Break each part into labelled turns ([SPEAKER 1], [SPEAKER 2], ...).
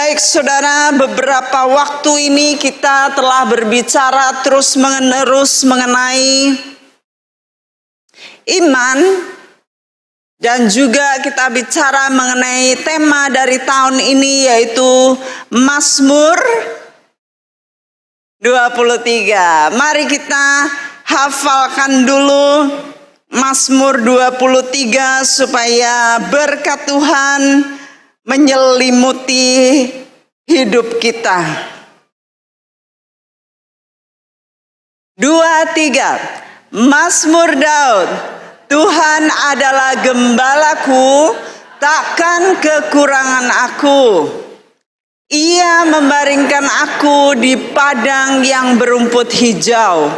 [SPEAKER 1] Baik saudara, beberapa waktu ini kita telah berbicara terus-menerus mengenai iman, dan juga kita bicara mengenai tema dari tahun ini yaitu Mazmur 23. Mari kita hafalkan dulu Mazmur 23 supaya berkat Tuhan menyelimuti hidup kita. 2, 3. Mazmur Daud. Tuhan adalah gembalaku, takkan kekurangan aku. Ia membaringkan aku di padang yang berumput hijau.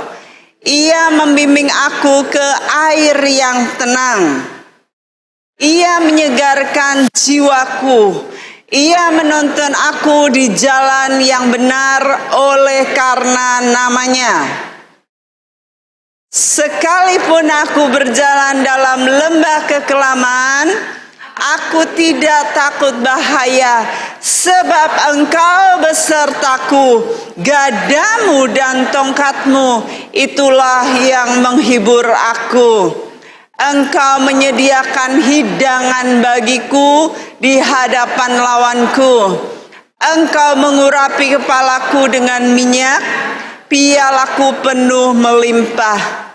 [SPEAKER 1] Ia membimbing aku ke air yang tenang. Ia menyegarkan jiwaku. Ia menuntun aku di jalan yang benar oleh karena namanya. Sekalipun aku berjalan dalam lembah kekelaman, aku tidak takut bahaya, sebab Engkau besertaku. Gadamu dan tongkatmu, itulah yang menghibur aku. Engkau menyediakan hidangan bagiku di hadapan lawanku. Engkau mengurapi kepalaku dengan minyak, pialaku penuh melimpah.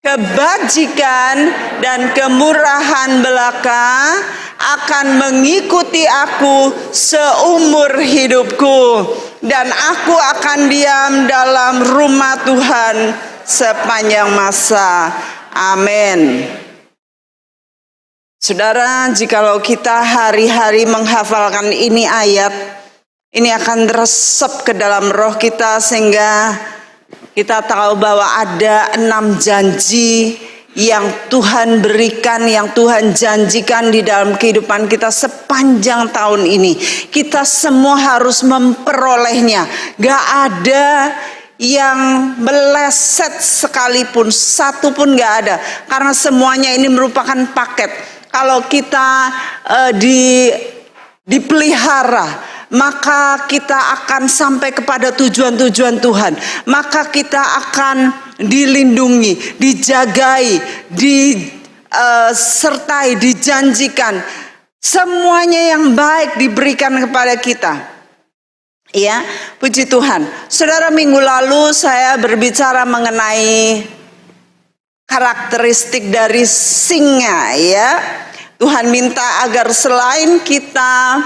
[SPEAKER 1] Kebajikan dan kemurahan belaka akan mengikuti aku seumur hidupku, dan aku akan diam dalam rumah Tuhan sepanjang masa. Amin. Saudara, jikalau kita hari-hari menghafalkan ini ayat, ini akan resep ke dalam roh kita sehingga kita tahu bahwa ada 6 janji yang Tuhan berikan, yang Tuhan janjikan di dalam kehidupan kita sepanjang tahun ini. Kita semua harus memperolehnya. Gak ada yang meleset sekalipun, satu pun gak ada. Karena semuanya ini merupakan paket. Kalau kita dipelihara, maka kita akan sampai kepada tujuan-tujuan Tuhan. Maka kita akan dilindungi, dijagai, disertai, dijanjikan. Semuanya yang baik diberikan kepada kita. Ya, puji Tuhan. Saudara, minggu lalu saya berbicara mengenai karakteristik dari singa, ya. Tuhan minta agar selain kita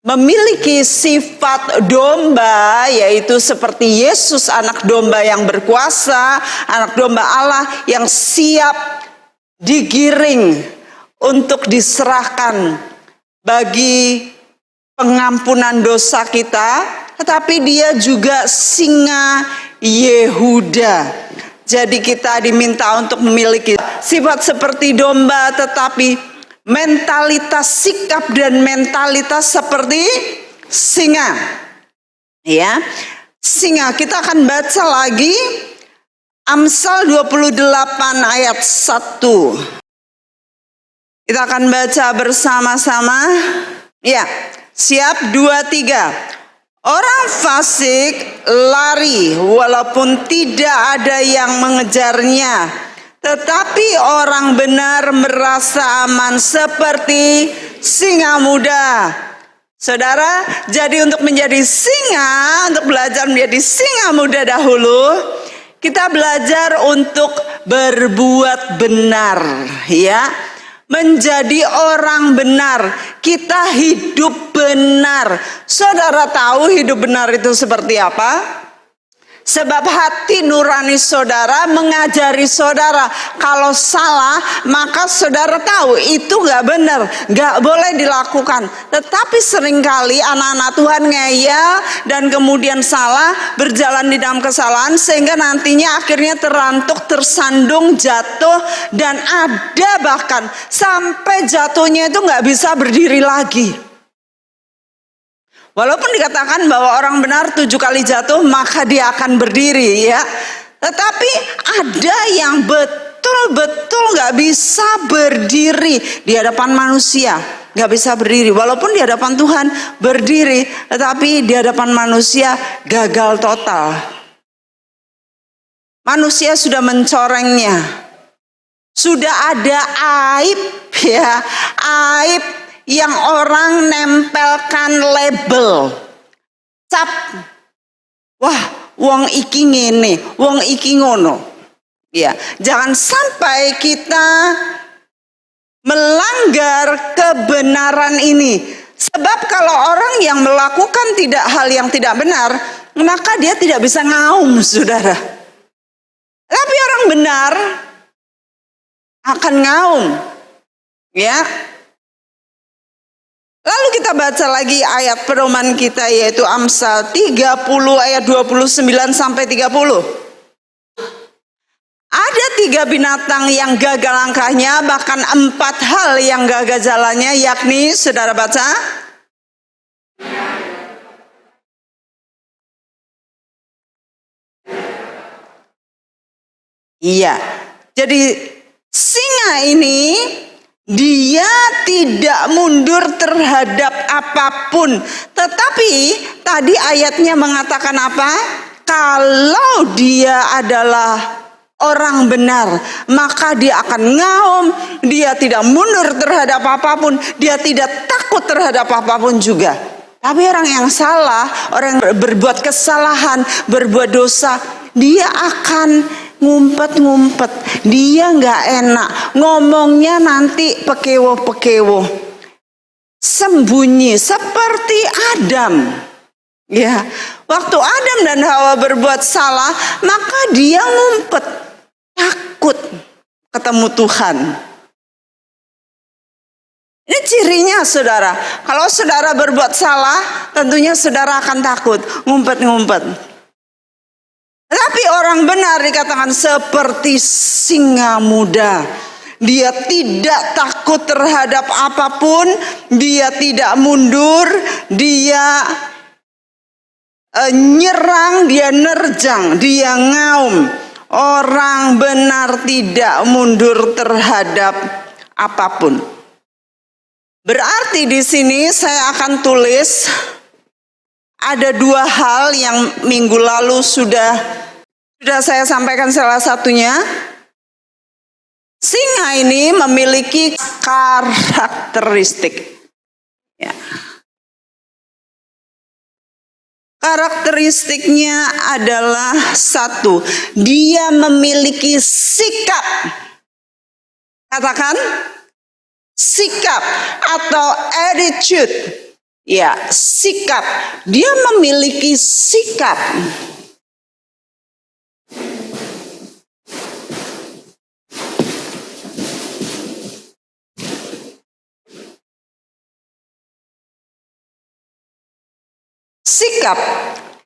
[SPEAKER 1] memiliki sifat domba, yaitu seperti Yesus, anak domba yang berkuasa, anak domba Allah yang siap digiring untuk diserahkan bagi pengampunan dosa kita, tetapi dia juga singa Yehuda. Jadi kita diminta untuk memiliki sifat seperti domba, tetapi mentalitas, sikap dan mentalitas seperti singa. Ya, singa. Kita akan baca lagi Amsal 28 ayat 1. Kita akan baca bersama-sama. Ya, siap, 2, 3. Orang fasik lari walaupun tidak ada yang mengejarnya, tetapi orang benar merasa aman seperti singa muda. Saudara, jadi untuk menjadi singa, untuk belajar menjadi singa muda dahulu, kita belajar untuk berbuat benar, ya. Menjadi orang benar, kita hidup benar. Saudara tahu hidup benar itu seperti apa? Sebab hati nurani saudara mengajari saudara. Kalau salah, maka saudara tahu itu gak benar, gak boleh dilakukan. Tetapi seringkali anak-anak Tuhan ngeyel dan kemudian salah, berjalan di dalam kesalahan, sehingga nantinya akhirnya terantuk, tersandung, jatuh, dan ada bahkan sampai jatuhnya itu gak bisa berdiri lagi. Walaupun dikatakan bahwa orang benar 7 kali jatuh maka dia akan berdiri, ya. Tetapi ada yang betul-betul gak bisa berdiri di hadapan manusia. nggak bisa berdiri. Walaupun di hadapan Tuhan berdiri, tetapi di hadapan manusia gagal total. Manusia sudah mencorengnya. Sudah ada aib ya, aib yang orang nempelkan label. Cap. Wah, wong iki ngene, wong iki ngono. Ya, jangan sampai kita melanggar kebenaran ini. Sebab kalau orang yang melakukan hal yang tidak benar, maka dia tidak bisa ngaum, saudara. Tapi orang benar akan ngaum. Ya. Lalu kita baca lagi ayat pedoman kita, yaitu Amsal 30 ayat 29 sampai 30. Ada 3 binatang yang gagal langkahnya, bahkan 4 hal yang gagal jalannya, yakni, saudara baca. Iya, jadi singa ini dia tidak mundur terhadap apapun. Tetapi tadi ayatnya mengatakan apa? Kalau dia adalah orang benar, maka dia akan ngaum, dia tidak mundur terhadap apapun, dia tidak takut terhadap apapun juga. Tapi orang yang salah, orang yang berbuat kesalahan, berbuat dosa, dia akan ngumpet-ngumpet, dia nggak enak, ngomongnya nanti pekewo-pekewo, sembunyi seperti Adam. Ya, waktu Adam dan Hawa berbuat salah, maka dia ngumpet, takut ketemu Tuhan. Ini cirinya, saudara. Kalau saudara berbuat salah, tentunya saudara akan takut, ngumpet-ngumpet. Tapi orang benar dikatakan seperti singa muda. Dia tidak takut terhadap apapun, dia tidak mundur, dia nyerang, dia nerjang, dia ngaum. Orang benar tidak mundur terhadap apapun. Berarti di sini saya akan tulis ada 2 hal yang minggu lalu sudah saya sampaikan. Salah satunya, singa ini memiliki karakteristik. Ya. Karakteristiknya adalah 1, dia memiliki sikap. Katakan sikap atau attitude. Ya, sikap. Dia memiliki sikap.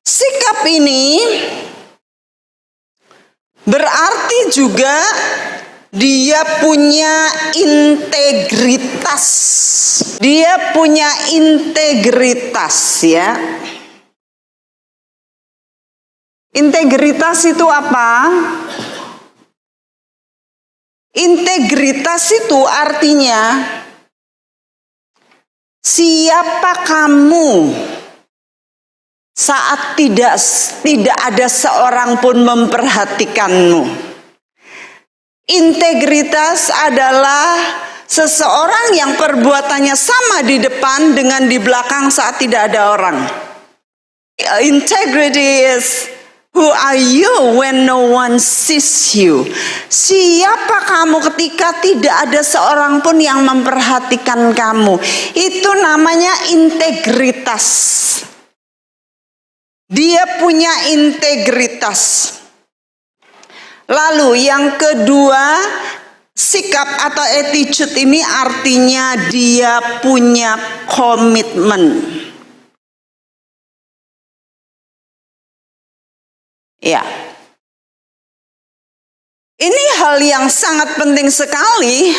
[SPEAKER 1] Sikap ini berarti juga dia punya integritas. Dia punya integritas, ya. Integritas itu apa? Integritas itu artinya siapa kamu saat tidak ada seorang pun memperhatikanmu. Integritas adalah seseorang yang perbuatannya sama di depan dengan di belakang saat tidak ada orang. Integrity is who are you when no one sees you. Siapa kamu ketika tidak ada seorang pun yang memperhatikan kamu. Itu namanya integritas. Dia punya integritas. Lalu yang kedua, sikap atau attitude ini artinya dia punya komitmen. Ya. Ini hal yang sangat penting sekali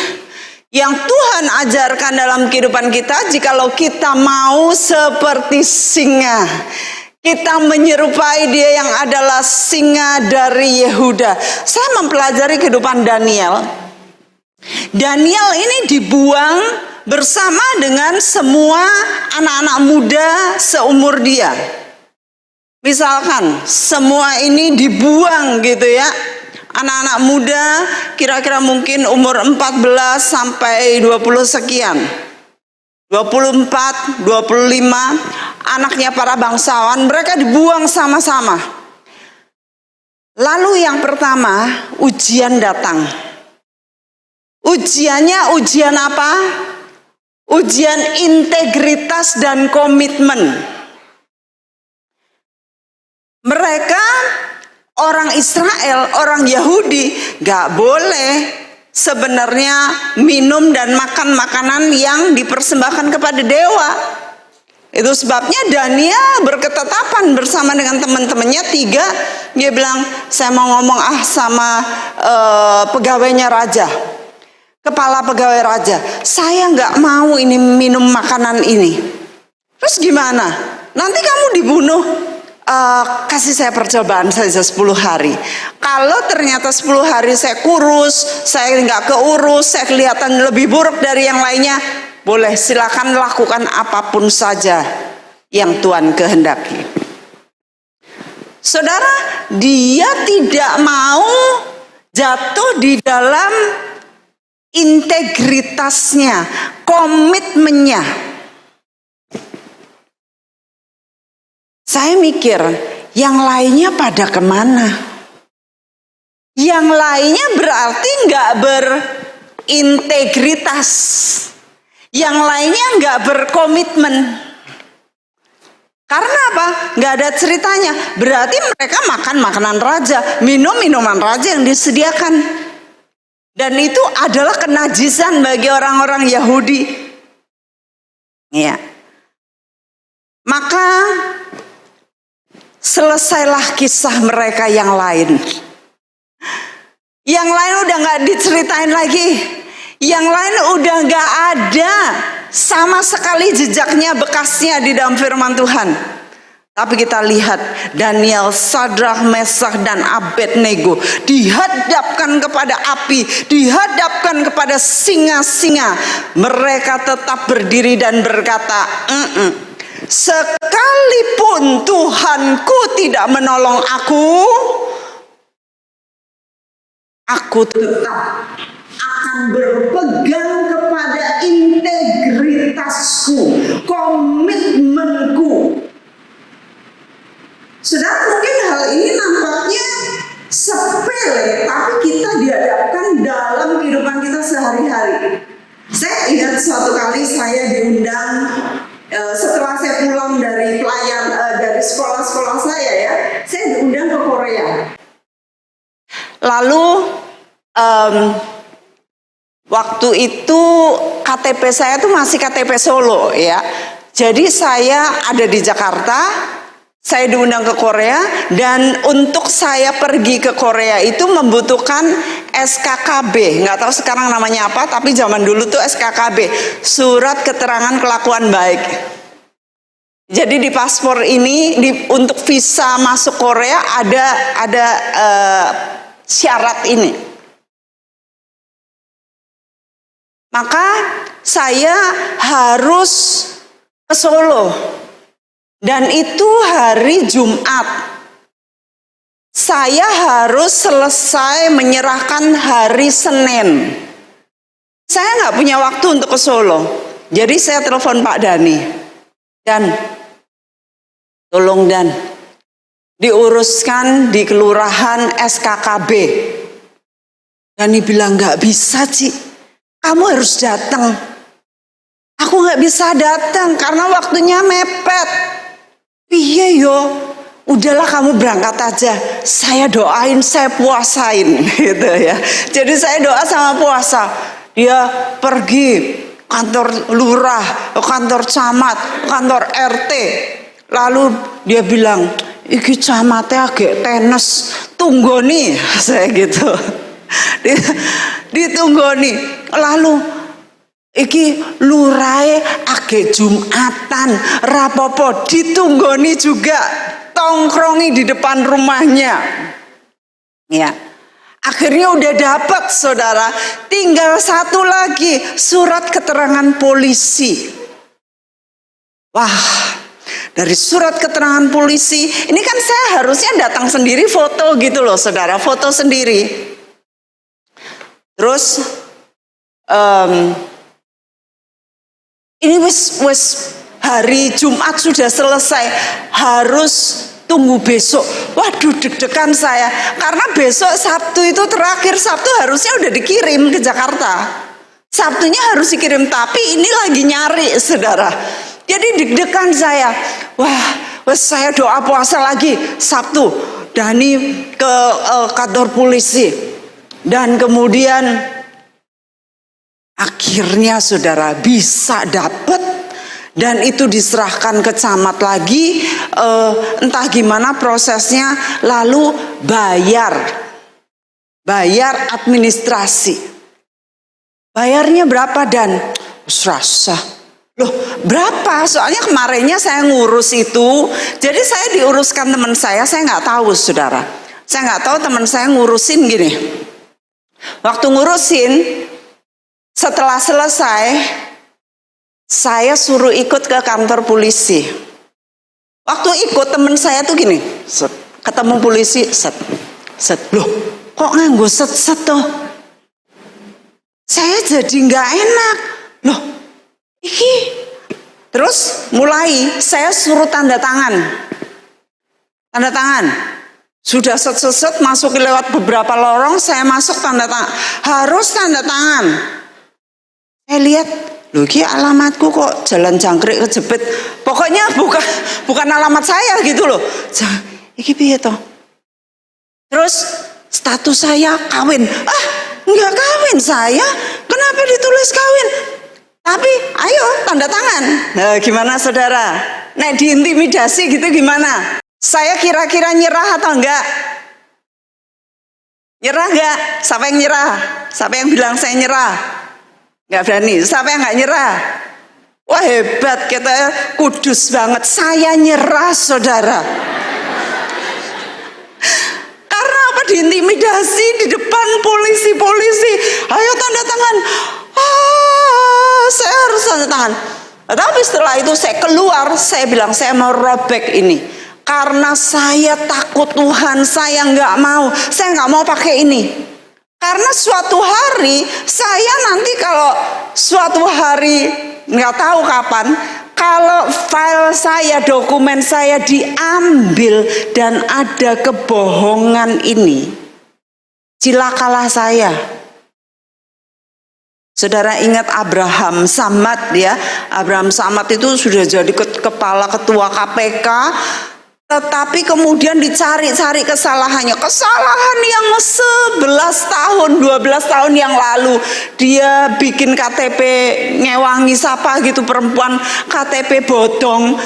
[SPEAKER 1] yang Tuhan ajarkan dalam kehidupan kita. Jikalau kita mau seperti singa, kita menyerupai dia yang adalah singa dari Yehuda. Saya mempelajari kehidupan Daniel. Daniel ini dibuang bersama dengan semua anak-anak muda seumur dia. Misalkan semua ini dibuang gitu ya. Anak-anak muda kira-kira mungkin umur 14 sampai 20 sekian. 24, 25, anaknya para bangsawan, mereka dibuang sama-sama. Lalu yang pertama, ujian datang. Ujiannya ujian apa? Ujian integritas dan komitmen. Mereka orang Israel, orang Yahudi, gak boleh sebenarnya minum dan makan makanan yang dipersembahkan kepada dewa. Itu sebabnya Daniel berketetapan bersama dengan teman-temannya 3. Dia bilang, saya mau ngomong sama pegawainya raja, kepala pegawai raja, saya nggak mau ini minum makanan ini. Terus gimana? Nanti kamu dibunuh. Kasih saya percobaan saja 10 hari. Kalau ternyata 10 hari saya kurus, saya nggak keurus, saya kelihatan lebih buruk dari yang lainnya, boleh, silakan lakukan apapun saja yang Tuhan kehendaki. Saudara, dia tidak mau jatuh di dalam integritasnya, komitmennya. Saya mikir, yang lainnya pada kemana? Yang lainnya berarti nggak berintegritas. Yang lainnya nggak berkomitmen. Karena apa? Nggak ada ceritanya. Berarti mereka makan makanan raja, minum minuman raja yang disediakan. Dan itu adalah kenajisan bagi orang-orang Yahudi. Ya. Maka selesailah kisah mereka yang lain. Yang lain udah gak diceritain lagi. Yang lain udah gak ada sama sekali jejaknya, bekasnya di dalam firman Tuhan. Tapi kita lihat Daniel, Sadrak, Mesak, dan Abednego dihadapkan kepada api, dihadapkan kepada singa-singa. Mereka tetap berdiri dan berkata, sekalipun Tuhanku tidak menolong aku tetap akan berpegang kepada integritasku, komitmenku. Saudara, mungkin hal ini nampaknya sepele, tapi kita dihadapkan dalam kehidupan kita sehari-hari. Saya ingat suatu kali saya diundang setelah saya pulang dari dari sekolah-sekolah saya diundang ke Korea. Lalu waktu itu KTP saya tuh masih KTP Solo ya. Jadi saya ada di Jakarta, saya diundang ke Korea, dan untuk saya pergi ke Korea itu membutuhkan SKKB. Nggak tahu sekarang namanya apa, tapi zaman dulu tuh SKKB, Surat Keterangan Kelakuan Baik. Jadi di paspor ini untuk visa masuk Korea ada syarat ini. Maka saya harus ke Solo. Dan itu hari Jumat. Saya harus selesai menyerahkan hari Senin. Saya nggak punya waktu untuk ke Solo. Jadi saya telepon Pak Dani. Dan tolong Dan, diuruskan di kelurahan SKKB. Dani bilang, nggak bisa Ci, kamu harus datang. Aku nggak bisa datang karena waktunya mepet. Iya yo, udahlah kamu berangkat aja. Saya doain, saya puasain gitu ya. Jadi saya doa sama puasa. Dia pergi kantor lurah, kantor camat, kantor RT. Lalu dia bilang, iki camatnya agak tenes, tunggoni, saya gitu. Ditunggoni. Lalu iki lurai agak Jumatan, rapopo, ditunggoni juga, tongkrongi di depan rumahnya. Ya, Akhirnya udah dapat saudara, tinggal satu lagi, surat keterangan polisi. Wah, dari surat keterangan polisi, ini kan saya harusnya datang sendiri foto gitu loh saudara, foto sendiri. Terus ini wis hari Jumat sudah selesai, harus tunggu besok. Waduh, deg-degan saya, karena besok Sabtu itu terakhir. Sabtu harusnya udah dikirim ke Jakarta, Sabtunya harus dikirim, tapi ini lagi nyari saudara. Jadi deg-degan saya. Wah, saya doa puasa lagi Sabtu, Dani ke kantor polisi. Dan kemudian akhirnya saudara bisa dapat, dan itu diserahkan ke camat lagi, entah gimana prosesnya, lalu bayar administrasi. Bayarnya berapa Dan? Serasa. Loh, berapa? Soalnya kemarinnya saya ngurus itu, jadi saya diuruskan teman saya nggak tahu saudara. Saya nggak tahu, teman saya ngurusin gini. Waktu ngurusin, setelah selesai, saya suruh ikut ke kantor polisi. Waktu ikut, temen saya tuh gini, set, ketemu polisi, set. Loh, kok nganggo set toh? Saya jadi nggak enak. Loh, iki. Terus mulai saya suruh tanda tangan. Tanda tangan. Sudah set masuk lewat beberapa lorong, saya masuk tanda tangan. Harus tanda tangan. Saya lihat, loh, ini alamatku kok Jalan Jangkrik kejepit. Pokoknya bukan alamat saya gitu loh. Iki piye toh? Terus status saya kawin. Enggak kawin saya. Kenapa ditulis kawin? Tapi ayo tanda tangan. Nah, gimana saudara? Nek diintimidasi gitu gimana? Saya kira-kira nyerah atau enggak? Nyerah enggak? Siapa yang nyerah? Siapa yang bilang saya nyerah? Nggak berani. Siapa yang nggak nyerah? Wah, hebat, kita kudus banget. Saya nyerah saudara. Karena apa? Diintimidasi di depan polisi. Ayo tanda tangan. Saya harus tanda tangan. Tapi setelah itu saya keluar, saya bilang saya mau robek ini. Karena saya takut Tuhan, saya nggak mau pakai ini. Karena suatu hari, saya nanti kalau suatu hari, nggak tahu kapan, kalau file saya, dokumen saya diambil dan ada kebohongan ini, cilakalah saya. Saudara ingat Abraham Samad ya? Abraham Samad itu sudah jadi kepala ketua KPK, tetapi kemudian dicari-cari kesalahannya. Kesalahan yang 11 tahun, 12 tahun yang lalu. Dia bikin KTP ngewangi siapa gitu, perempuan KTP bodong.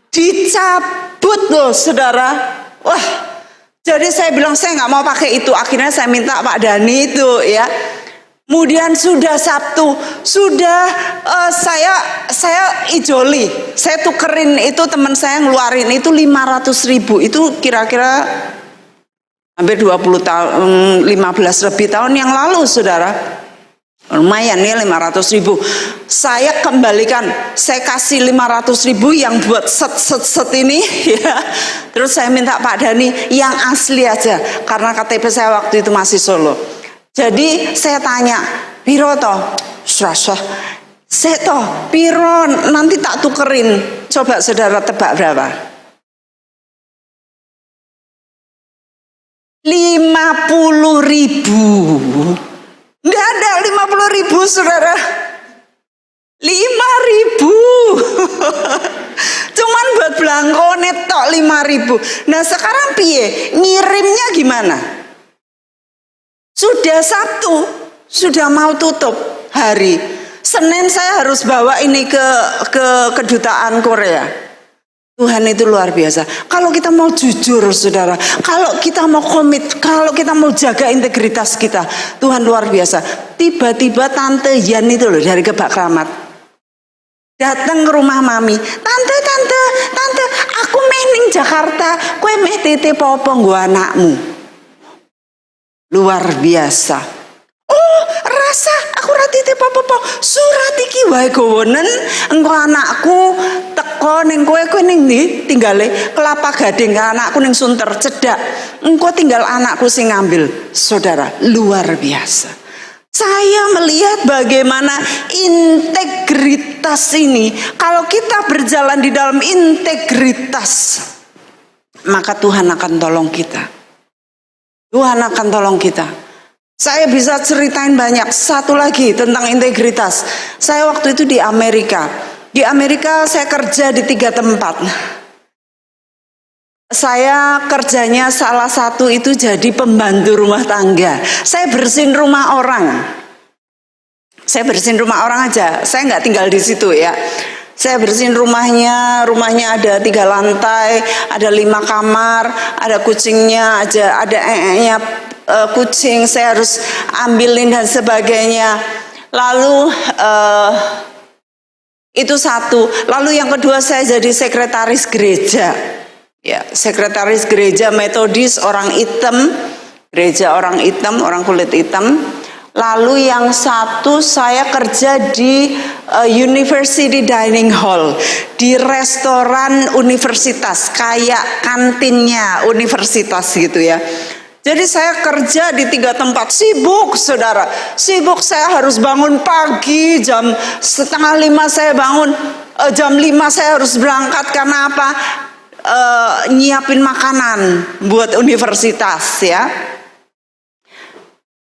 [SPEAKER 1] Dicabut loh saudara. Wah, jadi saya bilang saya nggak mau pakai itu. Akhirnya saya minta Pak Dani itu ya. Kemudian sudah Sabtu, saya ijoli, saya tukerin itu, teman saya ngeluarin itu 500.000, itu kira-kira hampir 20 tahun, 15 lebih tahun yang lalu saudara. Lumayan ya 500.000. Saya kembalikan, saya kasih 500.000 yang buat set ini ya. Terus saya minta Pak Dani yang asli aja, karena KTP saya waktu itu masih Solo. Jadi saya tanya, piro toh? Serasa, saya toh piro, nanti tak tukerin. Coba saudara tebak berapa? 50.000. Enggak ada 50.000 saudara. 5.000. Cuman buat belangkone tok 5.000. Nah sekarang piye? Ngirimnya gimana? Sudah Sabtu, sudah mau tutup hari. Senin saya harus bawa ini ke kedutaan Korea. Tuhan itu luar biasa. Kalau kita mau jujur saudara, kalau kita mau komit, kalau kita mau jaga integritas kita, Tuhan luar biasa. Tiba-tiba Tante Yan itu loh dari Kebak Keramat datang ke rumah Mami. Tante, aku meh ning Jakarta, kowe meh titip apa nggo anakmu? luar biasa. Oh, rasa aku ratite apa-apa. Surat iki wae gowonen engko anakku teko ning kowe ning ndi tinggale Kelapa Gading, anakku ning Sunter Cedak. Engko tinggal anakku sing ngambil. Saudara, luar biasa. Saya melihat bagaimana integritas ini. Kalau kita berjalan di dalam integritas, maka Tuhan akan tolong kita. Tuhan akan tolong kita. Saya bisa ceritain banyak. Satu lagi tentang integritas. Saya waktu itu di Amerika. Di Amerika saya kerja di 3 tempat. Saya kerjanya salah satu itu jadi pembantu rumah tangga. Saya bersihin rumah orang. Saya bersihin rumah orang aja. Saya nggak tinggal di situ ya. Saya bersihin rumahnya ada 3 lantai, ada 5 kamar, ada kucingnya aja, ada kucing, saya harus ambilin dan sebagainya. Lalu itu satu. Lalu yang kedua saya jadi sekretaris gereja. Ya, sekretaris gereja Metodis orang hitam, gereja orang hitam, orang kulit hitam. Lalu yang satu saya kerja di University Dining Hall, di restoran universitas, kayak kantinnya universitas gitu ya. Jadi saya kerja di 3 tempat, sibuk saudara, sibuk. Saya harus bangun pagi, jam 4:30 saya bangun, jam 5 saya harus berangkat. Karena apa? Nyiapin makanan buat universitas ya.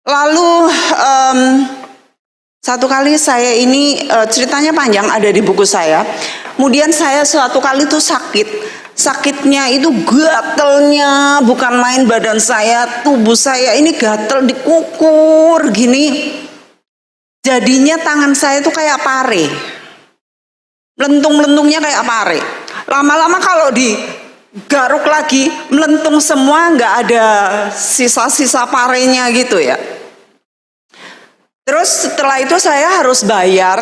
[SPEAKER 1] Lalu satu kali saya ini ceritanya panjang, ada di buku saya. Kemudian saya suatu kali tuh sakitnya itu gatelnya bukan main, badan saya, tubuh saya ini gatel, dikukur gini. Jadinya tangan saya itu kayak pare, melentung-melentungnya kayak pare. Lama-lama kalau digaruk lagi melentung semua, nggak ada sisa-sisa parenya gitu ya. Terus setelah itu saya harus bayar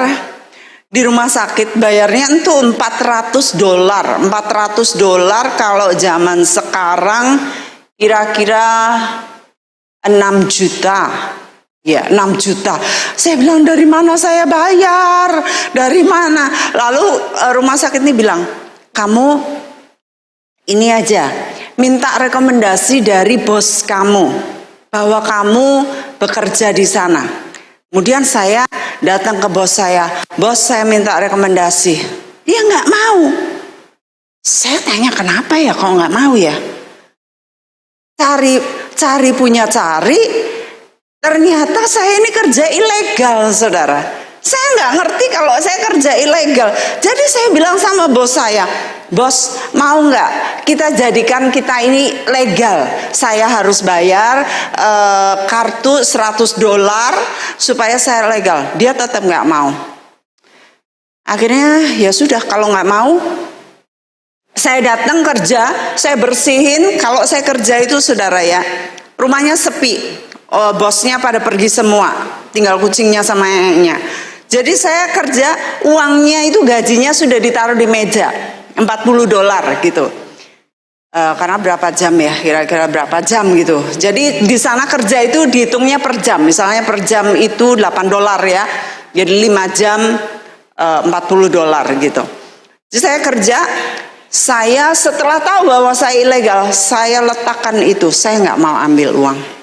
[SPEAKER 1] di rumah sakit, bayarnya itu $400. $400 kalau zaman sekarang kira-kira 6 juta. Ya, 6 juta. Saya bilang, dari mana saya bayar? Dari mana? Lalu rumah sakit ini bilang, kamu ini aja, minta rekomendasi dari bos kamu bahwa kamu bekerja di sana. Kemudian saya datang ke bos saya, bos saya minta rekomendasi. Dia nggak mau. Saya tanya kenapa ya kok nggak mau ya? Cari punya cari. Ternyata saya ini kerja ilegal, saudara. Saya nggak ngerti kalau saya kerja ilegal. Jadi saya bilang sama bos saya, bos mau nggak kita jadikan kita ini legal. Saya harus bayar kartu $100 supaya saya legal. Dia tetap nggak mau. Akhirnya ya sudah, kalau nggak mau, saya datang kerja, saya bersihin. Kalau saya kerja itu saudara ya, rumahnya sepi. Oh, bosnya pada pergi semua, tinggal kucingnya sama neneknya. Jadi saya kerja, uangnya itu gajinya sudah ditaruh di meja, $40 gitu. Karena berapa jam ya, kira-kira berapa jam gitu. Jadi di sana kerja itu dihitungnya per jam. Misalnya per jam itu $8 ya. Jadi 5 jam $40 gitu. Jadi saya kerja, saya setelah tahu bahwa saya ilegal, saya letakkan itu, saya nggak mau ambil uang.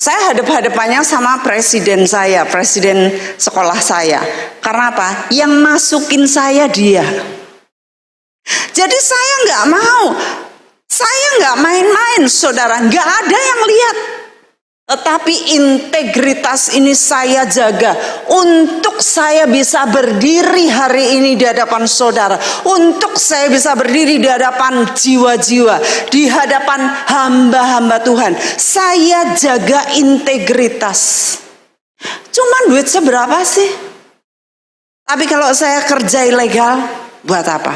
[SPEAKER 1] Saya hadap-hadapannya sama presiden saya, presiden sekolah saya. Karena apa? Yang masukin saya dia. Jadi saya nggak mau, saya nggak main-main, saudara. Nggak ada yang lihat. Tetapi integritas ini saya jaga untuk saya bisa berdiri hari ini di hadapan saudara, untuk saya bisa berdiri di hadapan jiwa-jiwa, di hadapan hamba-hamba Tuhan. Saya jaga integritas. Cuman duit seberapa sih? Tapi kalau saya kerja ilegal, buat apa?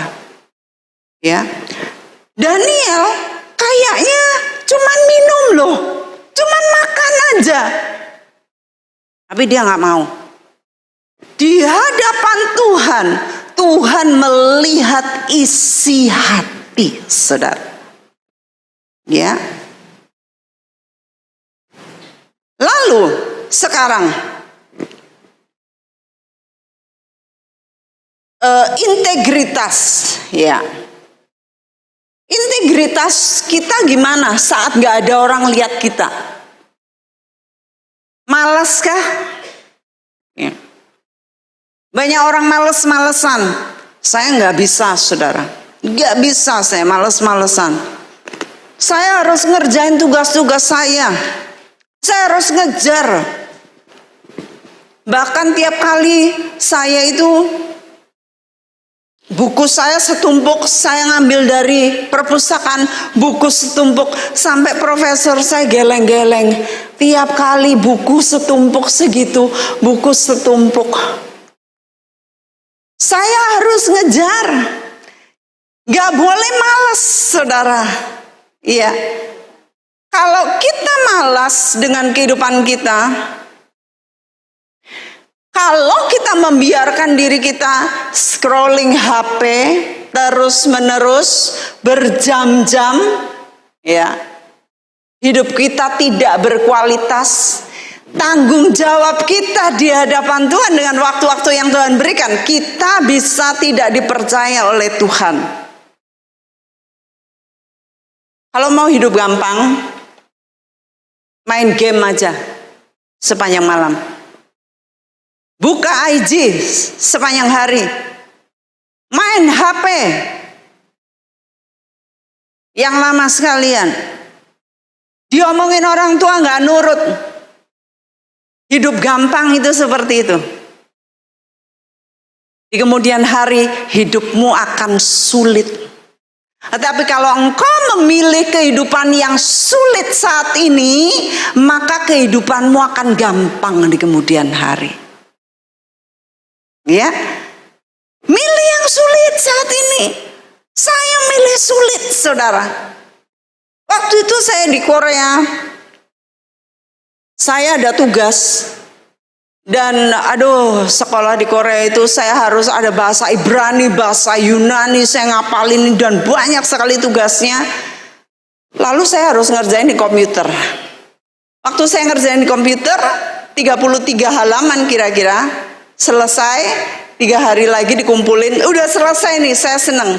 [SPEAKER 1] Ya, Daniel kayaknya cuman minum loh. Cuman makan aja. Tapi dia nggak mau. Di hadapan Tuhan, Tuhan melihat isi hati, saudara. Ya. Lalu sekarang integritas, ya. Integritas kita gimana saat gak ada orang lihat kita? Malas kah? Ya. Banyak orang males-malesan. Saya nggak bisa, saudara. Nggak bisa saya males-malesan. Saya harus ngerjain tugas-tugas saya. Saya harus ngejar. Bahkan tiap kali saya itu buku saya setumpuk, saya ngambil dari perpustakaan, buku setumpuk, sampai profesor saya geleng-geleng. Tiap kali buku setumpuk segitu, buku setumpuk. Saya harus ngejar. Gak boleh malas, saudara. Iya. Kalau kita malas dengan kehidupan kita, kalau kita membiarkan diri kita scrolling HP terus-menerus berjam-jam, ya, hidup kita tidak berkualitas. Tanggung jawab kita di hadapan Tuhan dengan waktu-waktu yang Tuhan berikan, kita bisa tidak dipercaya oleh Tuhan. Kalau mau hidup gampang, main game aja sepanjang malam. Buka IG sepanjang hari. Main HP. Yang lama sekalian. Diomongin orang tua gak nurut. Hidup gampang itu seperti itu. Di kemudian hari hidupmu akan sulit. Tetapi kalau engkau memilih kehidupan yang sulit saat ini, maka kehidupanmu akan gampang di kemudian hari. Ya, milih yang sulit saat ini. Saya milih sulit, saudara. Waktu itu saya di Korea, saya ada tugas. Dan sekolah di Korea itu saya harus ada bahasa Ibrani, bahasa Yunani, saya ngapalin dan banyak sekali tugasnya. Lalu saya harus ngerjain di komputer. Waktu saya ngerjain di komputer, 33 halaman kira-kira, selesai, 3 hari lagi dikumpulin, udah selesai nih, saya seneng.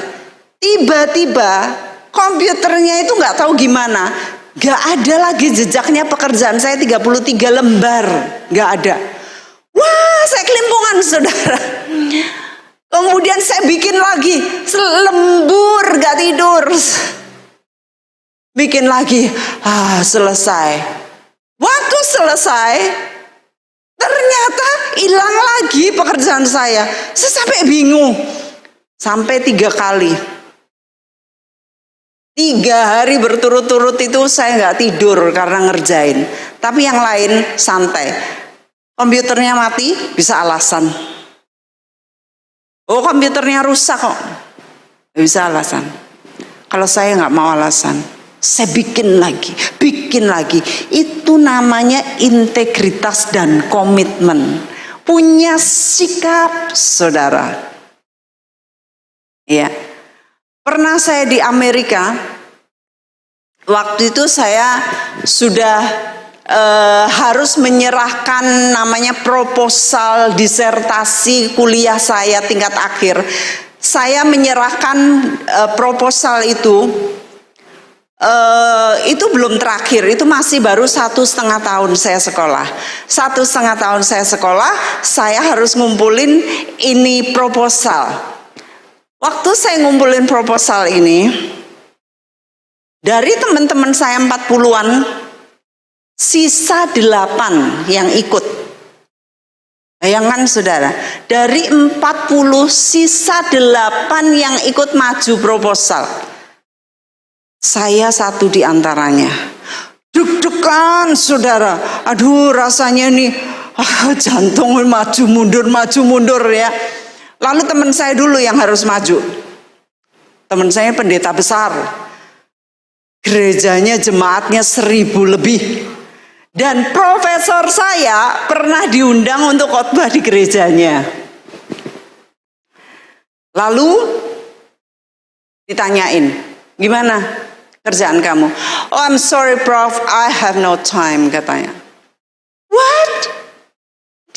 [SPEAKER 1] Tiba-tiba komputernya itu gak tahu gimana, gak ada lagi jejaknya pekerjaan saya 33 lembar, gak ada. Wah, saya kelimpungan, saudara. Kemudian saya bikin lagi, lembur, gak tidur. Bikin lagi, selesai. Waktu selesai, ternyata hilang lagi pekerjaan saya. Saya sampai bingung. Sampai 3 kali. 3 hari berturut-turut itu saya gak tidur karena ngerjain. Tapi yang lain santai. Komputernya mati, bisa alasan. Oh, komputernya rusak kok. Bisa alasan. Kalau saya nggak mau alasan, saya bikin lagi. Itu namanya integritas dan komitmen. Punya sikap, saudara. Ya. Pernah saya di Amerika. Waktu itu saya sudah harus menyerahkan namanya proposal disertasi kuliah saya tingkat akhir. Saya menyerahkan proposal itu belum terakhir, itu masih baru 1,5 tahun saya sekolah. 1,5 tahun saya sekolah, saya harus ngumpulin ini proposal. Waktu saya ngumpulin proposal ini, dari teman-teman saya 40-an, sisa 8 yang ikut. Bayangkan, saudara, dari 40 sisa 8 yang ikut maju proposal. Saya satu di antaranya. Deg-degan, saudara. Aduh, rasanya nih jantung maju mundur ya. Lalu teman saya dulu yang harus maju. Teman saya pendeta besar. Gerejanya jemaatnya 1.000 lebih. Dan profesor saya pernah diundang untuk khotbah di gerejanya. Lalu ditanyain, gimana kerjaan kamu? Oh, I'm sorry Prof, I have no time, katanya.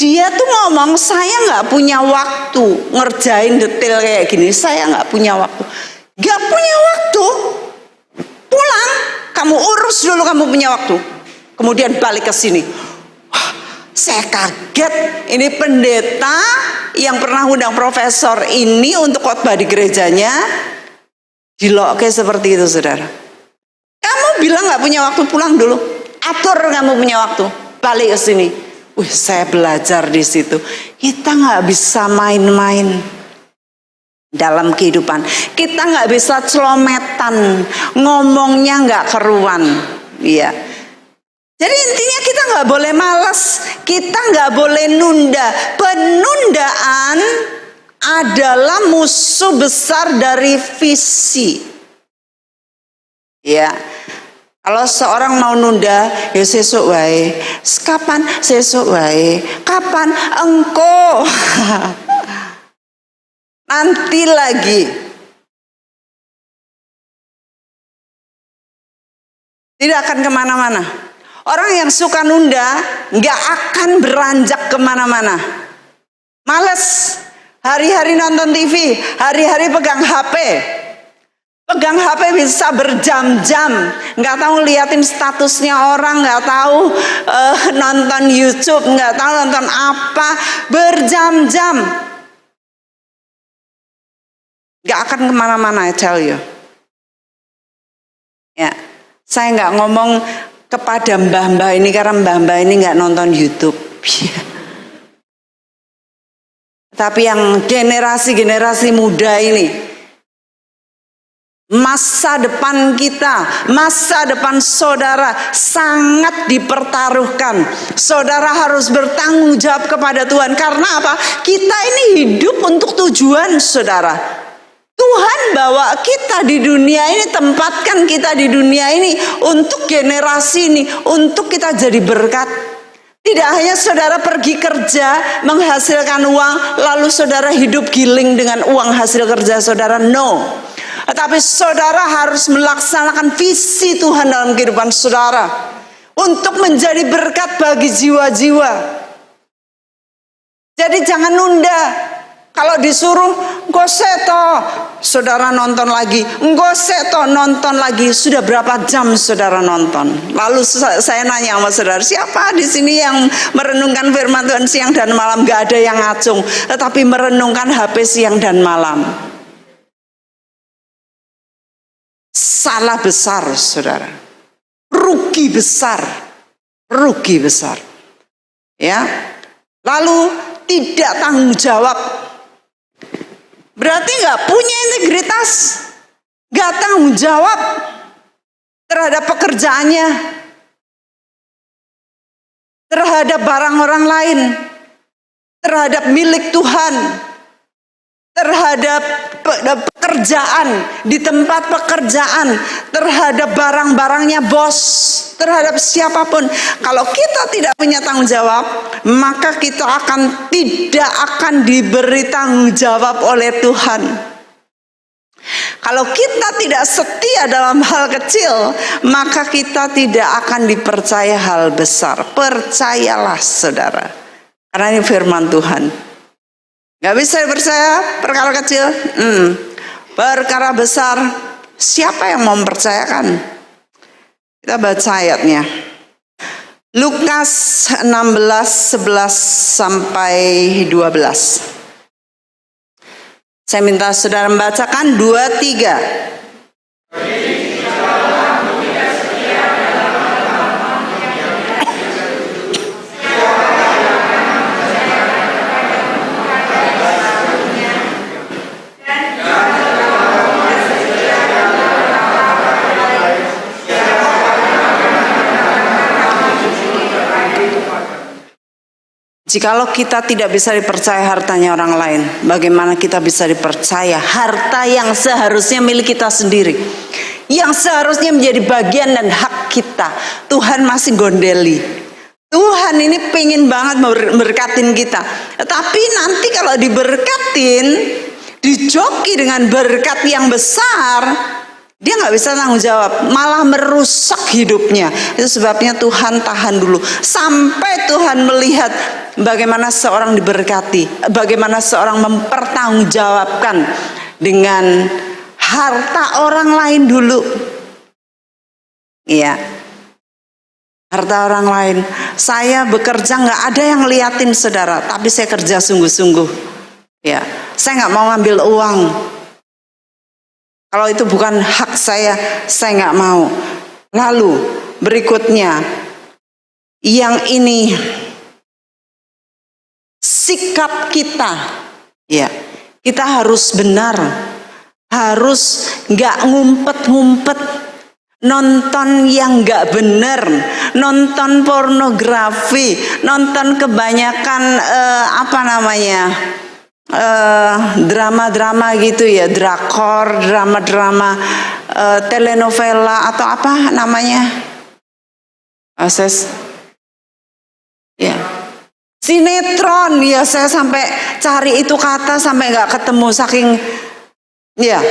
[SPEAKER 1] Dia tuh ngomong, saya nggak punya waktu ngerjain detail kayak gini. Saya nggak punya waktu. Nggak punya waktu. Pulang, kamu urus dulu, kamu punya waktu. Kemudian balik ke sini. Wah, saya kaget. Ini pendeta yang pernah undang profesor ini untuk khotbah di gerejanya. Diloke seperti itu, saudara. Kamu bilang nggak punya waktu, pulang dulu. Atur kamu punya waktu. Balik ke sini. Saya belajar di situ. Kita nggak bisa main-main dalam kehidupan. Kita nggak bisa celometan, ngomongnya nggak keruan. Iya. Jadi intinya kita nggak boleh malas, kita nggak boleh nunda. Penundaan adalah musuh besar dari visi. Ya. Kalau seorang mau nunda, ya sesuk wae. Kapan? Sesuk wae. Kapan? Engko. Nanti lagi. Tidak akan kemana-mana. Orang yang suka nunda nggak akan beranjak kemana-mana. Males. Hari-hari nonton TV, hari-hari pegang HP. Pegang HP bisa berjam-jam, nggak tahu liatin statusnya orang, nggak tahu nonton YouTube, nggak tahu nonton apa, berjam-jam, nggak akan kemana-mana, I tell you. Ya, saya nggak ngomong kepada mbah-mbah ini karena mbah-mbah ini nggak nonton YouTube. Tapi yang generasi-generasi muda ini. Masa depan kita, masa depan saudara sangat dipertaruhkan. Saudara harus bertanggung jawab kepada Tuhan. Karena apa? Kita ini hidup untuk tujuan, saudara. Tuhan bawa kita di dunia ini, tempatkan kita di dunia ini untuk generasi ini, untuk kita jadi berkat. Tidak hanya saudara pergi kerja menghasilkan uang, lalu saudara hidup giling dengan uang hasil kerja saudara. No. Tetapi saudara harus melaksanakan visi Tuhan dalam kehidupan saudara untuk menjadi berkat bagi jiwa-jiwa. Jadi jangan nunda. Kalau disuruh goseto, saudara nonton lagi, goseto nonton lagi. Sudah berapa jam saudara nonton? Lalu saya nanya sama saudara, siapa di sini yang merenungkan firman Tuhan siang dan malam? Gak ada yang ngacung, tetapi merenungkan HP siang dan malam. Salah besar, saudara. Rugi besar. Rugi besar. Ya. Lalu tidak tanggung jawab. Berarti gak punya integritas. Gak tanggung jawab terhadap pekerjaannya. Terhadap barang orang lain. Terhadap milik Tuhan. Terhadap pekerjaan, di tempat pekerjaan, terhadap barang-barangnya bos, terhadap siapapun. Kalau kita tidak punya tanggung jawab, maka kita tidak akan diberi tanggung jawab oleh Tuhan. Kalau kita tidak setia dalam hal kecil, maka kita tidak akan dipercaya hal besar. Percayalah, saudara, karena ini firman Tuhan. Gak bisa dipercaya perkara kecil, perkara besar. Siapa yang mau mempercayakan? Kita baca ayatnya. Lukas 16:11-12. Saya minta saudara membacakan 2-3. Jikalau kita tidak bisa dipercaya hartanya orang lain, bagaimana kita bisa dipercaya harta yang seharusnya milik kita sendiri, yang seharusnya menjadi bagian dan hak kita? Tuhan masih gondeli. Tuhan ini pengen banget memberkatin kita. Tapi nanti kalau diberkatin, dijoki dengan berkat yang besar, dia nggak bisa tanggung jawab, malah merusak hidupnya. Itu sebabnya Tuhan tahan dulu sampai Tuhan melihat bagaimana seorang diberkati, bagaimana seorang mempertanggungjawabkan dengan harta orang lain dulu. Iya, harta orang lain. Saya bekerja nggak ada yang liatin saudara, tapi saya kerja sungguh-sungguh. Ya, saya nggak mau ngambil uang. Kalau itu bukan hak saya nggak mau. Lalu berikutnya, yang ini sikap kita, ya, kita harus benar, harus nggak ngumpet-ngumpet, nonton yang nggak benar, nonton pornografi, nonton kebanyakan drama-drama gitu ya, drakor, drama-drama, telenovela atau apa namanya, ya, sinetron ya. Saya sampai cari itu kata sampai nggak ketemu saking ya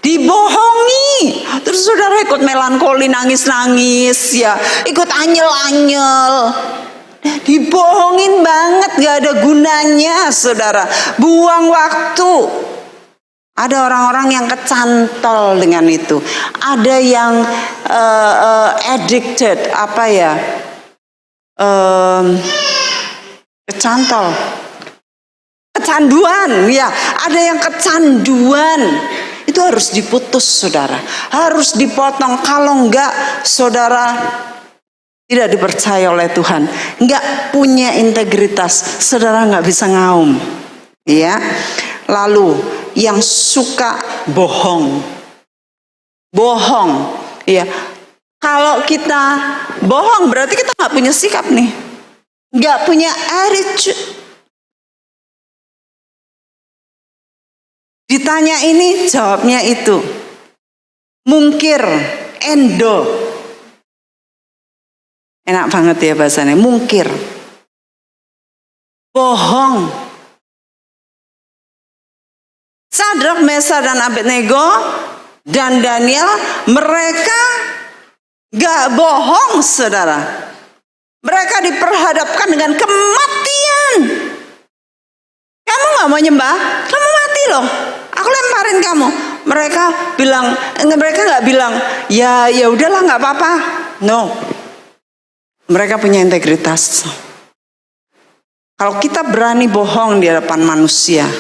[SPEAKER 1] dibohongi. Terus saudara ikut melankoli, nangis-nangis ya, ikut anyel-anyel, dibohongin banget, gak ada gunanya saudara, buang waktu. Ada orang-orang yang kecantol dengan itu, ada yang addicted, kecantol, kecanduan ya, ada yang kecanduan. Itu harus diputus saudara, harus dipotong. Kalau enggak saudara tidak dipercaya oleh Tuhan, enggak punya integritas, saudara enggak bisa ngaum ya. Lalu yang suka bohong ya, kalau kita bohong berarti kita enggak punya sikap nih, enggak punya attitude. Ditanya ini, jawabnya itu. Mungkir, endo. Enak banget ya bahasanya, mungkir. Bohong. Sadrak, Mesach, dan Abednego dan Daniel, mereka gak bohong saudara. Mereka diperhadapkan dengan kematian. Kamu gak mau nyembah? Kamu mati loh. Aku lemparin kamu. Mereka nggak bilang, ya udahlah nggak apa-apa. No, mereka punya integritas. Kalau kita berani bohong di hadapan manusia,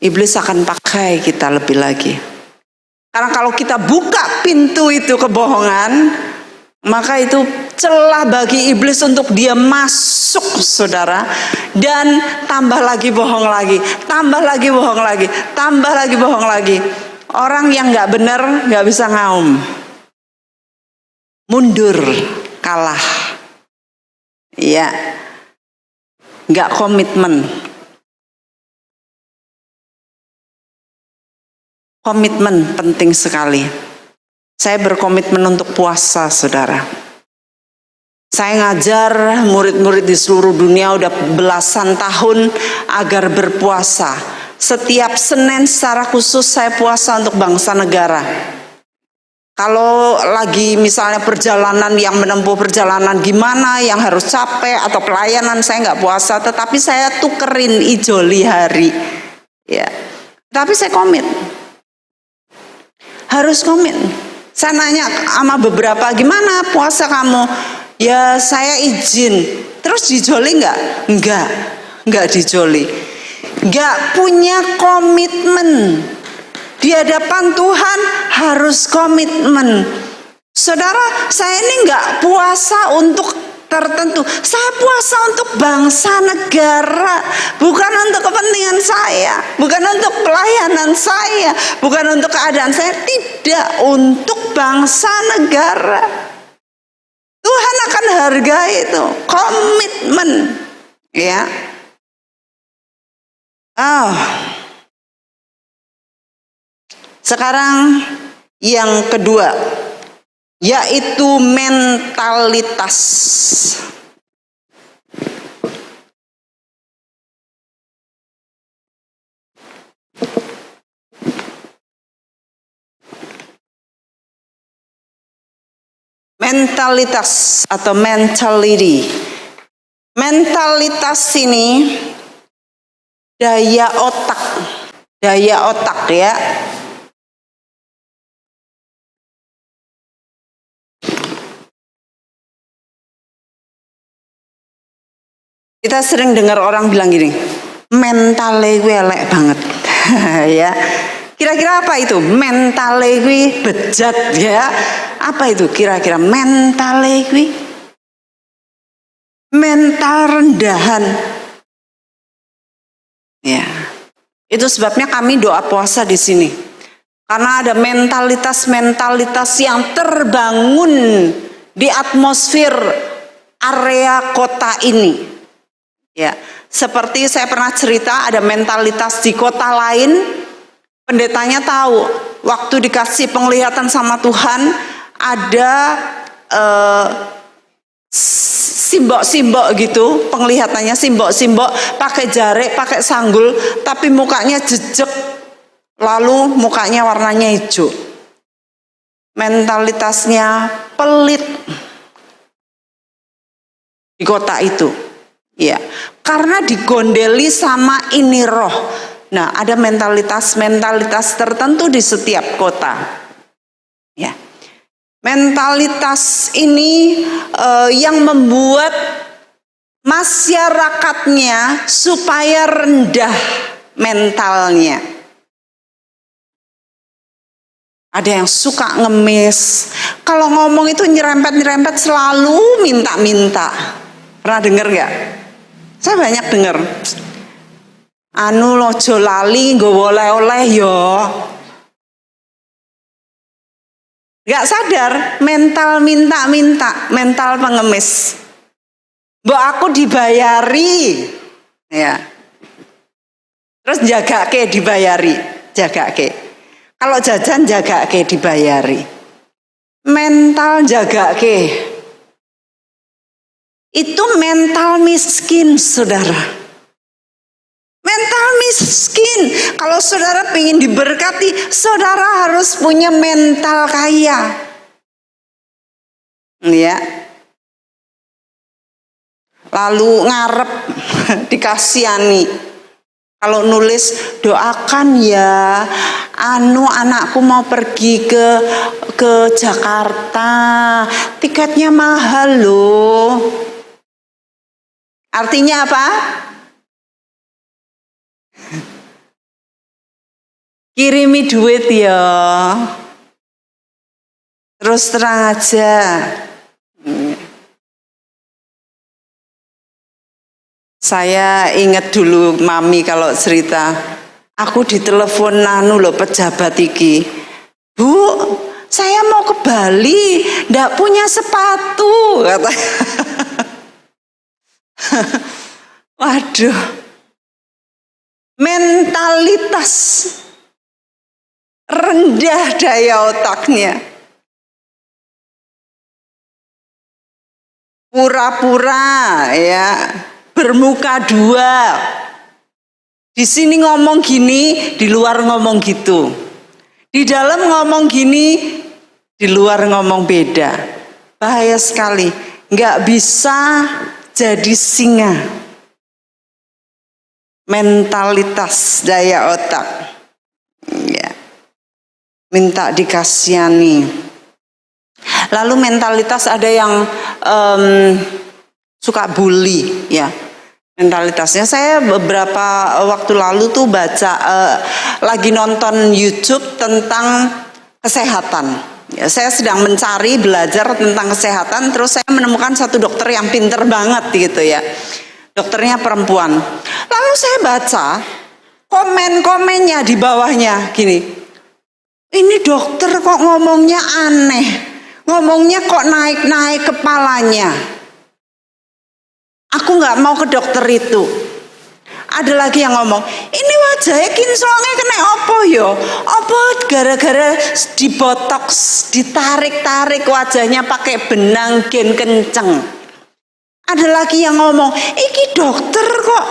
[SPEAKER 1] iblis akan pakai kita lebih lagi. Karena kalau kita buka pintu itu kebohongan, maka itu celah bagi iblis untuk dia masuk saudara, dan tambah lagi bohong lagi, tambah lagi bohong lagi, tambah lagi bohong lagi. Orang yang nggak benar nggak bisa ngaum, mundur, kalah, ya, nggak komitmen. Komitmen penting sekali. Saya berkomitmen untuk puasa saudara. Saya ngajar murid-murid di seluruh dunia udah belasan tahun agar berpuasa. Setiap Senin secara khusus saya puasa untuk bangsa negara. Kalau lagi misalnya perjalanan, yang menempuh perjalanan gimana, yang harus capek atau pelayanan, saya nggak puasa. Tetapi saya tukerin ijoli hari. Ya, tapi saya komit. Harus komit. Saya nanya sama beberapa, gimana puasa kamu? Ya saya izin. Terus dijoli nggak? Nggak dijoli. Nggak punya komitmen. Di hadapan Tuhan harus komitmen. Saudara, saya ini nggak puasa untuk tertentu. Saya puasa untuk bangsa negara, bukan untuk kepentingan saya, bukan untuk pelayanan saya, bukan untuk keadaan saya, tidak, untuk bangsa negara. Tuhan akan hargai itu, komitmen, ya. Sekarang yang kedua, yaitu mentalitas. Mentalitas atau mentality. Mentalitas ini daya otak ya. Kita sering dengar orang bilang gini, mentale gue elek banget. Ya. Kira-kira apa itu? Mentale gue bejat ya. Apa itu kira-kira mentale gue? Mental rendahan. Ya. Itu sebabnya kami doa puasa di sini. Karena ada mentalitas-mentalitas yang terbangun di atmosfer area kota ini. Ya, seperti saya pernah cerita ada mentalitas di kota lain, pendetanya tahu waktu dikasih penglihatan sama Tuhan ada simbok-simbok gitu, penglihatannya simbok-simbok pakai jari, pakai sanggul, tapi mukanya jejek, lalu mukanya warnanya hijau. Mentalitasnya pelit di kota itu. Ya, karena digondeli sama ini roh. Nah, ada mentalitas tertentu di setiap kota. Ya, mentalitas ini yang membuat masyarakatnya supaya rendah mentalnya. Ada yang suka ngemis. Kalau ngomong itu nyerempet selalu minta-minta. Pernah dengar gak? Saya banyak dengar. Anu lojo lali nggowo oleh-oleh yo. Gak sadar mental minta-minta, mental pengemis. Mbok aku dibayari. Ya. Terus jagake dibayari, jagake. Kalau jajan jagake dibayari. Mental jagake. Itu mental miskin, saudara. Mental miskin. Kalau saudara ingin diberkati, saudara harus punya mental kaya. Ya. Lalu ngarep dikasihani. Kalau nulis doakan ya, anakku mau pergi ke Jakarta, tiketnya mahal loh. Artinya apa? Kirimi duit ya. Terus terang aja. Saya ingat dulu mami kalau cerita, aku ditelepon pejabat iki. Bu, saya mau ke Bali, ndak punya sepatu, kata. Waduh, mentalitas rendah daya otaknya, pura-pura ya, bermuka dua. Di sini ngomong gini, di luar ngomong gitu. Di dalam ngomong gini, di luar ngomong beda. Bahaya sekali, nggak bisa jadi singa. Mentalitas daya otak, ya, minta dikasihani. Lalu mentalitas ada yang suka bully, ya. Mentalitasnya, saya beberapa waktu lalu tuh baca, lagi nonton YouTube tentang kesehatan. Ya, saya sedang mencari belajar tentang kesehatan, terus saya menemukan satu dokter yang pinter banget gitu ya. Dokternya perempuan. Lalu saya baca komen-komennya di bawahnya gini. Ini dokter kok ngomongnya aneh. Ngomongnya kok naik-naik kepalanya. Aku gak mau ke dokter itu. Ada lagi yang ngomong, ini wajahnya kinclongnya kena opo yo? Opo gara-gara dibotoks, ditarik-tarik wajahnya pakai benang gen kenceng. Ada lagi yang ngomong, iki dokter kok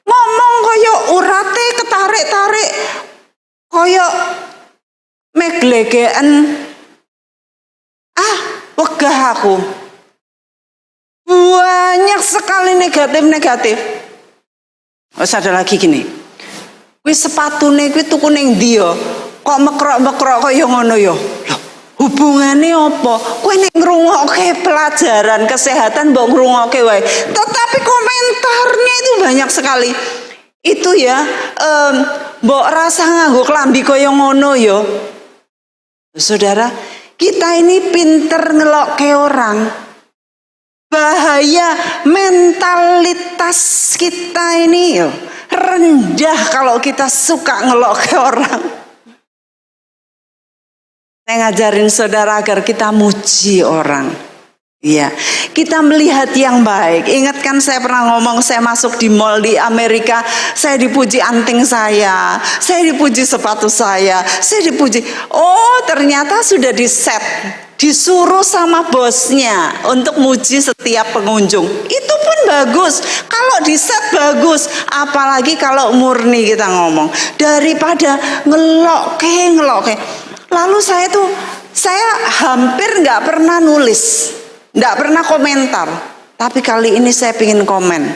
[SPEAKER 1] ngomong koyo urate ketarik-tarik, koyo meglegeen. aku. Banyak sekali negatif. Terus ada lagi gini. Kuwi sepatune kuwi tuku ning ndi ya? Kok mekrok-mekrok kaya ngono ya? Loh, hubungane apa? Kowe nek ngrungokke pelajaran kesehatan mbok ngrungokke wae. Tetapi komentarnya itu banyak sekali. Itu ya, mbok rasa nganggo klambi kaya ngono ya. Saudara, kita ini pinter ngelokke orang. Bahaya mentalitas kita ini yo rendah kalau kita suka ngelokke orang. Saya ngajarin saudara agar kita muji orang. Ya, kita melihat yang baik. Ingat kan saya pernah ngomong, saya masuk di mall di Amerika, saya dipuji anting saya dipuji sepatu saya dipuji. Oh, ternyata sudah di set, disuruh sama bosnya untuk muji setiap pengunjung. Itu pun bagus. Kalau di set bagus, apalagi kalau murni kita ngomong. Daripada ngelokke. Lalu saya hampir nggak pernah nulis. Nggak pernah komentar, tapi kali ini saya ingin komen.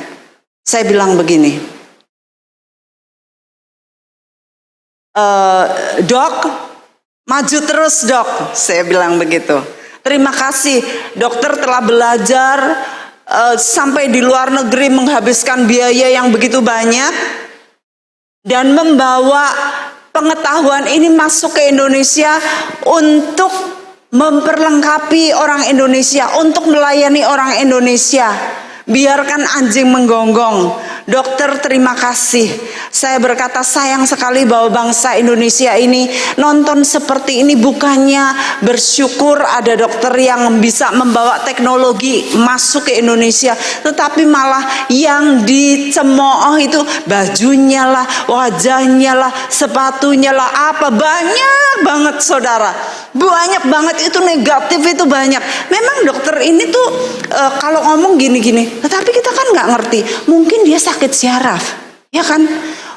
[SPEAKER 1] Saya bilang begini, dok, maju terus dok, saya bilang begitu. Terima kasih, dokter telah belajar sampai di luar negeri menghabiskan biaya yang begitu banyak dan membawa pengetahuan ini masuk ke Indonesia untuk memperlengkapi orang Indonesia, untuk melayani orang Indonesia. Biarkan anjing menggonggong. Dokter, terima kasih. Saya berkata sayang sekali bahwa bangsa Indonesia ini nonton seperti ini, bukannya bersyukur ada dokter yang bisa membawa teknologi masuk ke Indonesia, tetapi malah yang dicemooh itu bajunya lah, wajahnya lah, sepatunya lah, apa banyak banget saudara. Banyak banget itu negatif, itu banyak. Memang dokter ini tuh kalau ngomong gini-gini, tetapi kita kan nggak ngerti. Mungkin dia sakit syaraf, ya kan?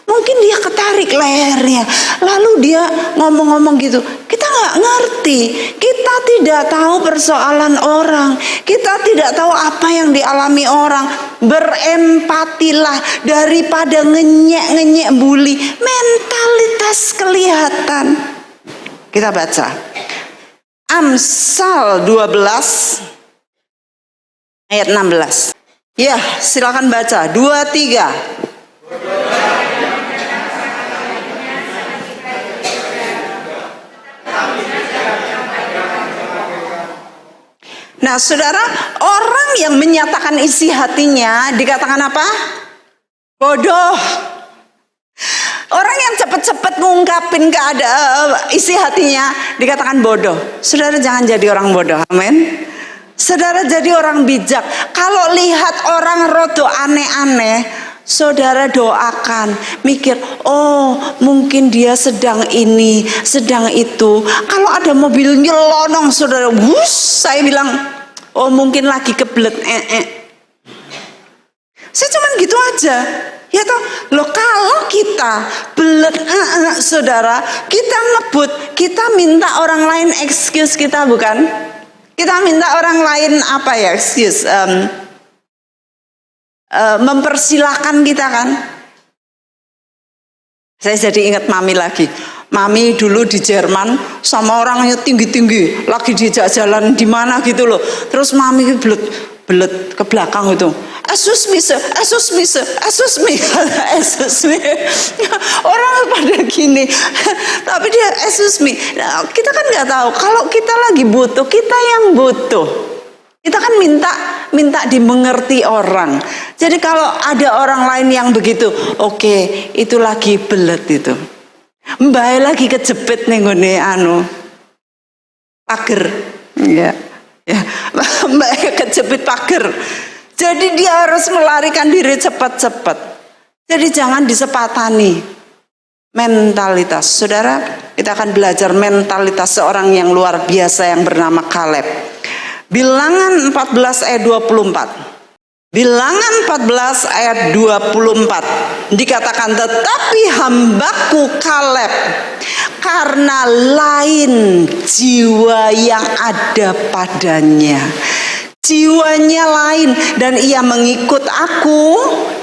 [SPEAKER 1] Mungkin dia ketarik lehernya, lalu dia ngomong-ngomong gitu. Kita nggak ngerti, kita tidak tahu persoalan orang, kita tidak tahu apa yang dialami orang. Berempatilah daripada ngenyek bully. Mentalitas kelihatan. Kita baca Amsal 12 ayat 16. Ya, silakan baca. 2, 3. Nah, saudara, orang yang menyatakan isi hatinya dikatakan apa? Bodoh. Orang yang cepat-cepat ngungkapin isi hatinya dikatakan bodoh. Saudara, jangan jadi orang bodoh. Amin. Saudara, jadi orang bijak. Kalau lihat orang rodo aneh-aneh, saudara doakan, mikir, oh mungkin dia sedang ini, sedang itu. Kalau ada mobil nyelonong, saudara, saya bilang, oh mungkin lagi kebelet. Saya cuman gitu aja. Ya toh, loh kalau kita belet, saudara, kita ngebut, kita minta orang lain excuse kita, bukan? Kita minta orang lain apa ya, excuse, mempersilahkan kita kan? Saya jadi ingat mami lagi. Mami dulu di Jerman sama orangnya tinggi-tinggi, lagi diajak jalan di mana gitu loh. Terus mami belet ke belakang itu. Excuse me, orang pada gini, tapi dia excuse me. Nah, kita kan nggak tahu kalau kita lagi butuh, kita yang butuh. Kita kan minta dimengerti orang. Jadi kalau ada orang lain yang begitu, oke, itu lagi belet itu. Mbak lagi kejepit nih ngene pager, ya, Mbak kejepit pager. Jadi dia harus melarikan diri cepat-cepat. Jadi jangan disepatani mentalitas. Saudara, kita akan belajar mentalitas seorang yang luar biasa yang bernama Kaleb. Bilangan 14 ayat 24. Bilangan 14 ayat 24 dikatakan, tetapi hambaku Kaleb, karena lain jiwa yang ada padanya. Jiwanya lain dan ia mengikut aku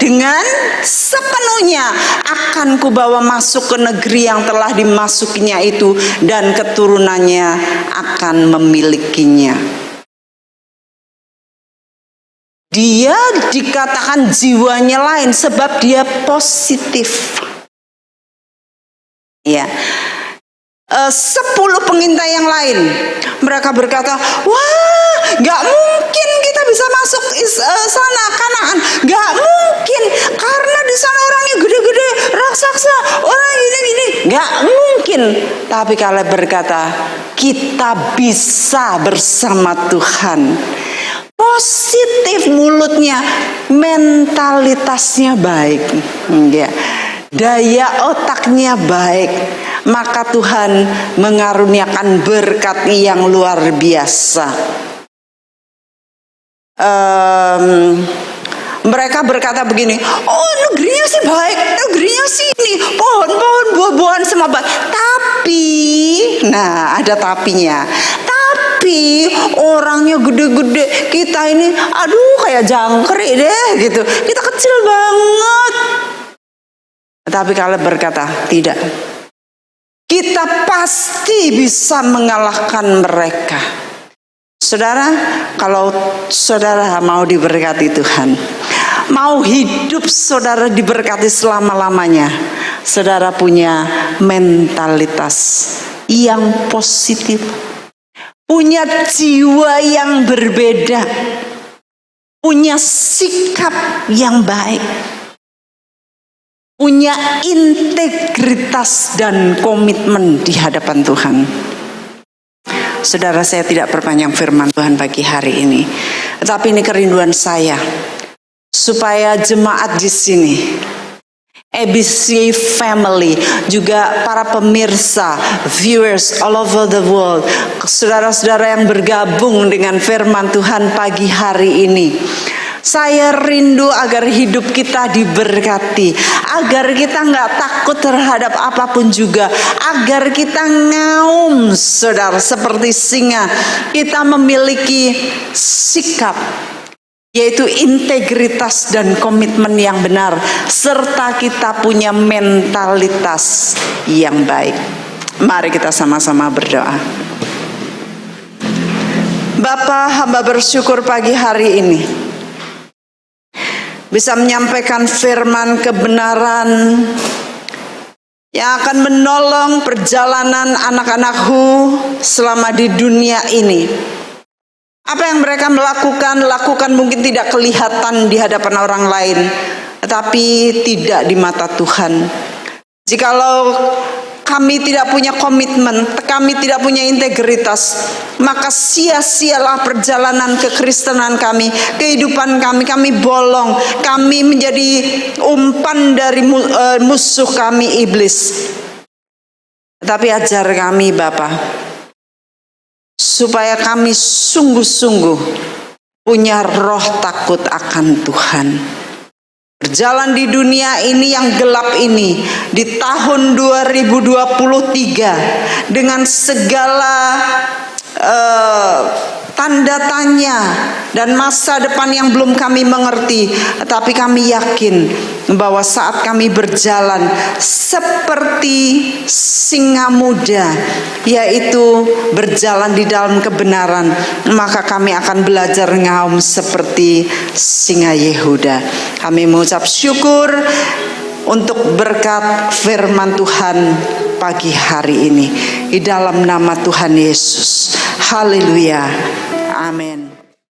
[SPEAKER 1] dengan sepenuhnya. Akan kubawa masuk ke negeri yang telah dimasukinya itu, dan keturunannya akan memilikinya. Dia dikatakan jiwanya lain sebab dia positif. Ya. 10 pengintai yang lain, mereka berkata, wah, gak mungkin kita bisa masuk sana Kanaan, gak mungkin, karena di sana orangnya gede-gede, raksasa, orang gini-gini, gak mungkin. Tapi Kaleb berkata, kita bisa bersama Tuhan. Positif mulutnya, mentalitasnya baik, ya. Daya otaknya baik, maka Tuhan mengaruniakan berkat yang luar biasa. Mereka berkata begini, oh negerinya sih baik, negerinya sih ini, pohon-pohon, buah-buahan semua baik. Tapi, nah ada tapinya. Tapi orangnya gede-gede, kita ini aduh kayak jangkrik deh gitu, kita kecil banget. Tapi Kaleb berkata, tidak, kita pasti bisa mengalahkan mereka. Saudara, kalau saudara mau diberkati Tuhan, mau hidup saudara diberkati selama-lamanya, saudara punya mentalitas yang positif, punya jiwa yang berbeda, punya sikap yang baik, punya integritas dan komitmen di hadapan Tuhan. Saudara, saya tidak perpanjang firman Tuhan pagi hari ini, tetapi ini kerinduan saya supaya jemaat di sini, ABC family, juga para pemirsa, viewers all over the world, saudara-saudara yang bergabung dengan firman Tuhan pagi hari ini, saya rindu agar hidup kita diberkati, agar kita nggak takut terhadap apapun juga, agar kita ngaum, saudara, seperti singa. Kita memiliki sikap, yaitu integritas dan komitmen yang benar, serta kita punya mentalitas yang baik. Mari kita sama-sama berdoa. Bapa, hamba bersyukur pagi hari ini bisa menyampaikan firman kebenaran yang akan menolong perjalanan anak-anakku selama di dunia ini. Apa yang mereka lakukan mungkin tidak kelihatan di hadapan orang lain, tetapi tidak di mata Tuhan. Jikalau kami tidak punya komitmen, kami tidak punya integritas, maka sia-sialah perjalanan kekristenan kami, kehidupan kami, kami bolong, kami menjadi umpan dari musuh kami iblis. Tapi ajar kami Bapa, supaya kami sungguh-sungguh punya roh takut akan Tuhan. Berjalan di dunia ini yang gelap ini, di tahun 2023, dengan segala tanda tanya dan masa depan yang belum kami mengerti, tetapi kami yakin bahwa saat kami berjalan seperti singa muda, yaitu berjalan di dalam kebenaran, maka kami akan belajar ngaum seperti singa Yehuda. Kami mengucap syukur untuk berkat firman Tuhan pagi hari ini, di dalam nama Tuhan Yesus. Haleluya. Amin.